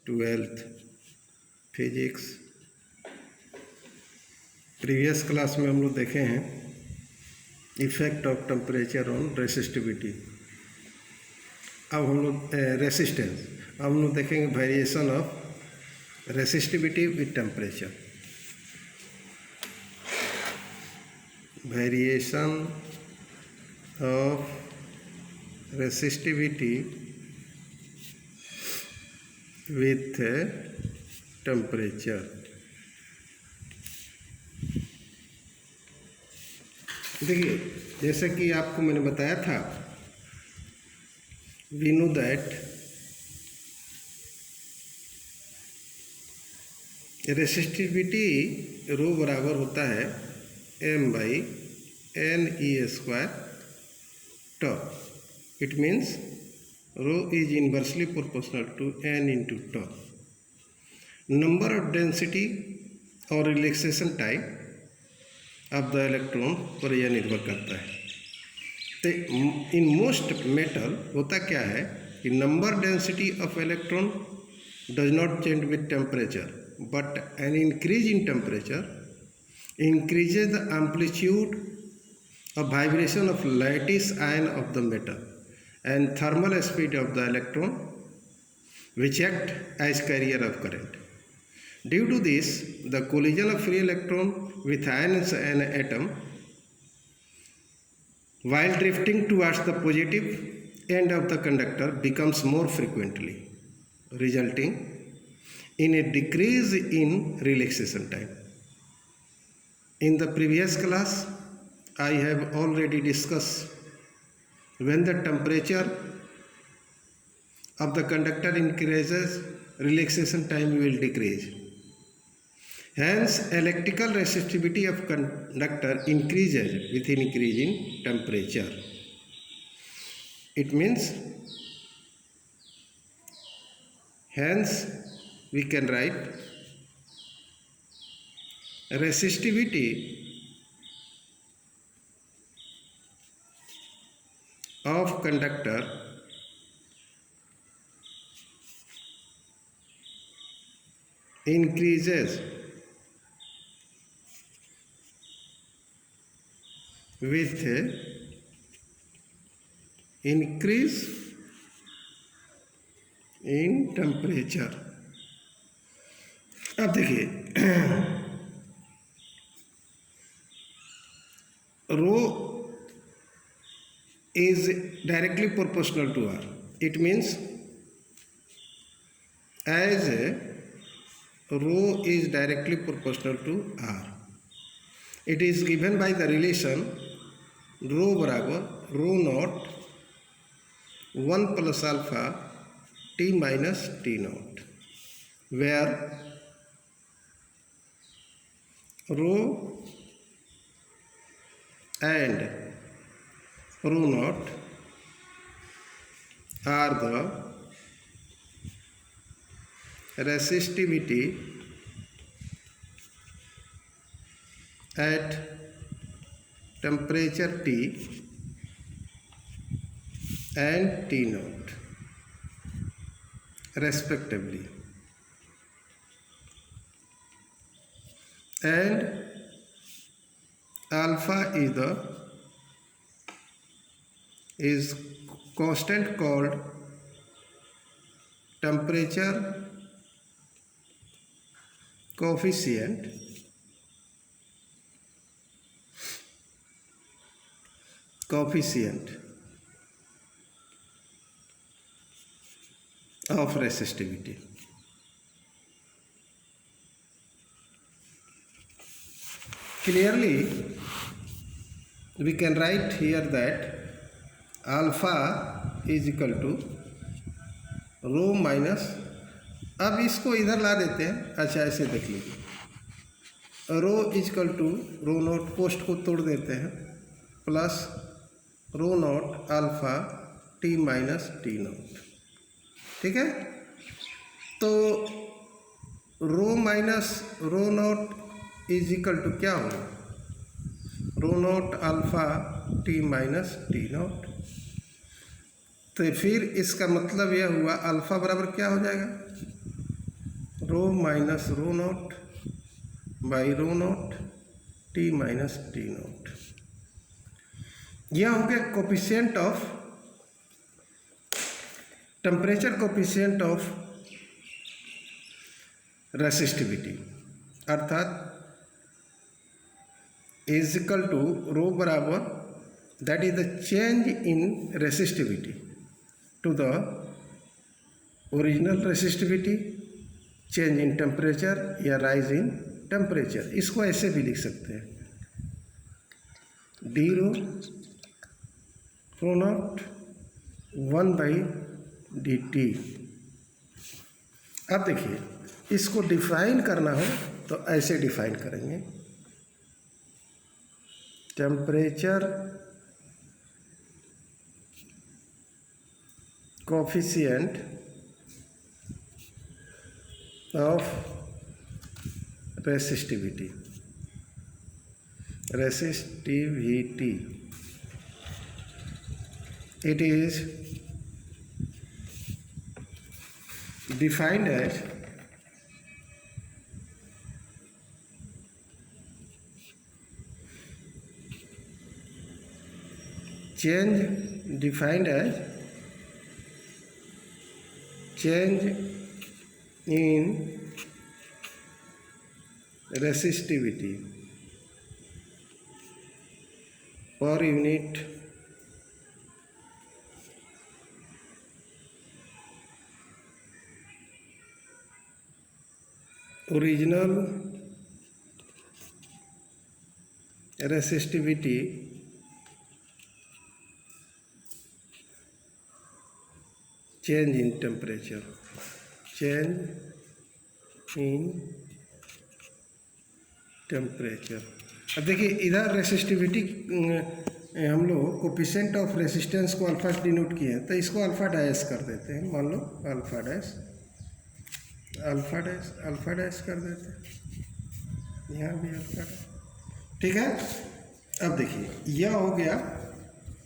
12th physics. Previous class में हम लोग देखे हैं effect of temperature on resistivity. अब हम लोग रेसिस्टेंस, अब हम लोग देखेंगे variation of resistivity with temperature. Variation of resistivity with temperature. देखिए, जैसे कि आपको मैंने बताया था, we know that resistivity rho बराबर होता है m/n/e² τ। It means rho is inversely proportional to n into τ। Number of density और relaxation time of the electron पर यह निर्भर करता है। तो इन मोस्ट मेटल होता क्या है कि number density of electron does not change with temperature, but an increase in temperature increases the amplitude of vibration of lattice ion of the metal and thermal speed of the electron, which act as carrier of current. Due to this, the collision of free electron with ions and atom while drifting towards the positive end of the conductor becomes more frequently, resulting in a decrease in relaxation time. In the previous class, I have already discussed when the temperature of the conductor increases, relaxation time will decrease. Hence, electrical resistivity of conductor increases with increase in temperature. It means, hence we can write resistivity of conductor increases with increase in temperature। अब देखिए, rho is directly proportional to R. It means as rho is directly proportional to R, it is given by the relation rho बराबर rho naught 1 plus alpha t minus t naught, where rho and rho naught are the resistivity at temperature T and T naught respectively, and alpha is constant called temperature coefficient of resistivity. Clearly, we can write here that alpha is equal to rho minus, अब इसको इधर ला देते हैं। अच्छा, ऐसे देख लीजिए, rho is equal to rho naught, post को तोड़ देते हैं, plus rho naught alpha T minus T naught. ठीक है, तो rho minus rho naught is equal to क्या होगा, rho naught alpha T minus T naught. तो फिर इसका मतलब यह हुआ अल्फ़ा बराबर क्या हो जाएगा, rho minus rho naught by rho naught T minus T naught. यह हो गया coefficient of temperature coefficient of resistivity, अर्थात इज इक्वल टू रो बराबर that is the change in resistivity to the original resistivity, change in temperature या rise in temperature. इसको ऐसे भी लिख सकते हैं D row row not 1/dt। अब देखिए, इसको डिफाइन करना हो तो ऐसे डिफाइन करेंगे, temperature coefficient of resistivity it is defined as change in resistivity per unit original resistivity change in temperature, अब देखिए इधर रेसिस्टिविटी हम लोग कोफिशिएंट ऑफ रेसिस्टेंस को अल्फा डिनोट किए हैं, तो इसको अल्फा डैश कर देते हैं। मान लो अल्फा डैश कर देते हैं, यहाँ भी अल्फा डैश, ठीक है। अब देखिए यह हो गया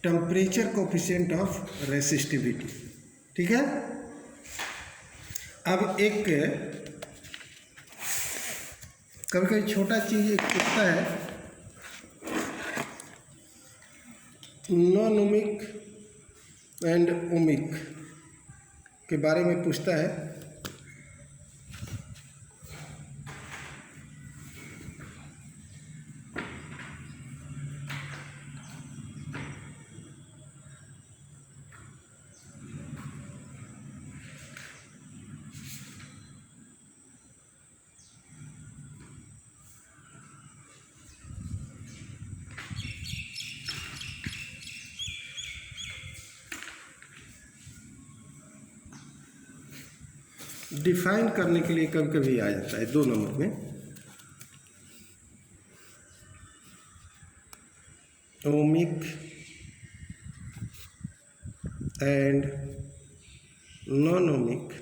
टेम्परेचर कोफिशिएंट ऑफ रेसिस्टिविटी, ठीक है। अब एक कभी कभी छोटा चीज़ एक पूछता है, नॉन ओमिक एंड ओमिक के बारे में पूछता है। डिफाइन करने के लिए कभी कभी आ जाता है 2 नंबर में, ohmic and non ohmic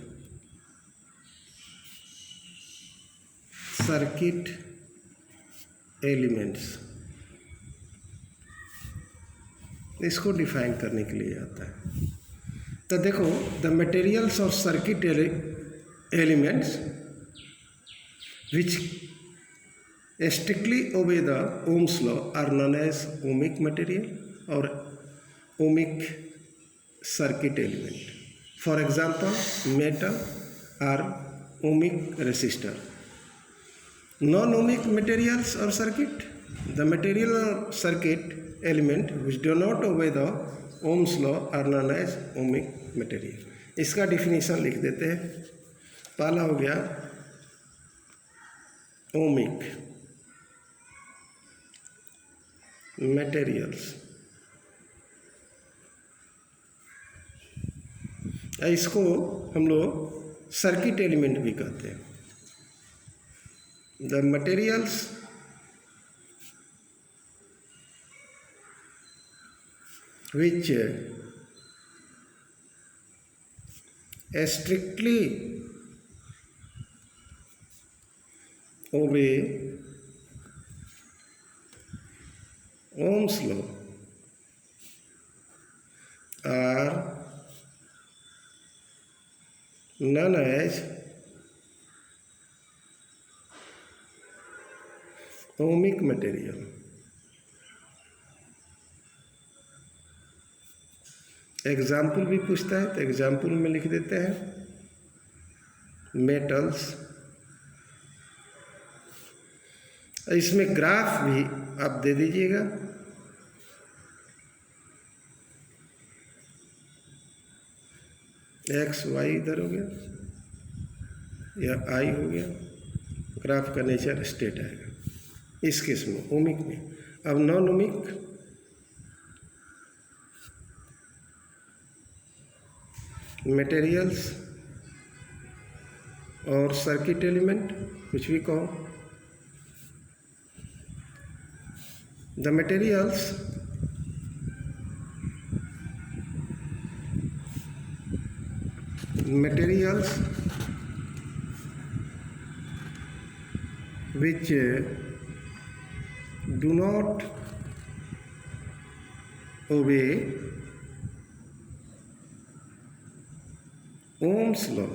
circuit elements, इसको डिफाइन करने के लिए आता है। तो देखो, the materials of circuit elements which strictly obey the Ohm's law are known as ohmic material or ohmic circuit element. For example, metal are ohmic resistor. Non-ohmic materials or circuit, the material or circuit element which do not obey the Ohm's law are known as ohmic material. इसका definition लिख देते हैं। पहला हो गया ohmic materials, इसको हम लोग सर्किट एलिमेंट भी कहते हैं। The materials which strictly obey Ohm's law are known as ohmic material. Example भी पूछता है तो एग्जाम्पल में लिख देते हैं मेटल्स। इसमें ग्राफ भी आप दे दीजिएगा। एक्स वाई इधर हो गया, या आई हो गया, ग्राफ का नेचर स्टेट आएगा इस केस में, ओमिक में। अब नॉन ओमिक, मटेरियल्स और सर्किट एलिमेंट, कुछ भी कहो। The materials which do not obey Ohm's law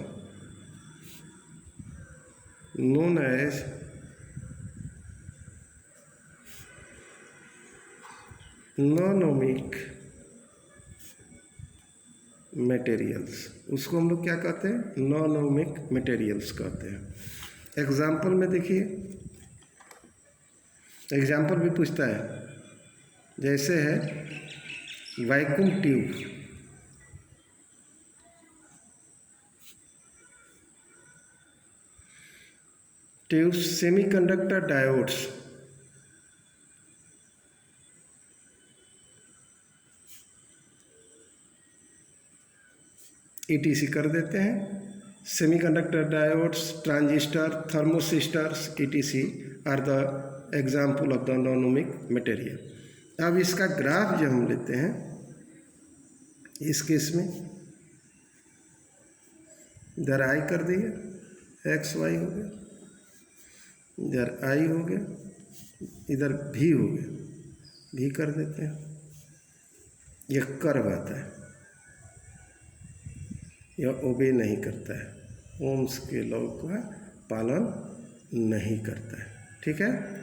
known as non-ohmic materials. उसको हम लोग क्या कहते हैं? नॉन ओमिक मटेरियल्स कहते हैं। एग्जाम्पल में देखिए, एग्जाम्पल भी पूछता है, जैसे है vacuum tube, tubes, semiconductor diodes, ETC कर देते हैं। Semiconductor diodes, transistor, thermistors, ETC are the example of the non ohmic material. अब इसका ग्राफ जब हम लेते हैं, इस केस में इधर आई कर दिए, एक्स वाई हो गया, इधर आई हो गया, इधर भी हो गया, भी कर देते हैं। यह कर्व आता है, यह ओबे नहीं करता है, ओम्स के लॉ का पालन नहीं करता है। ठीक है।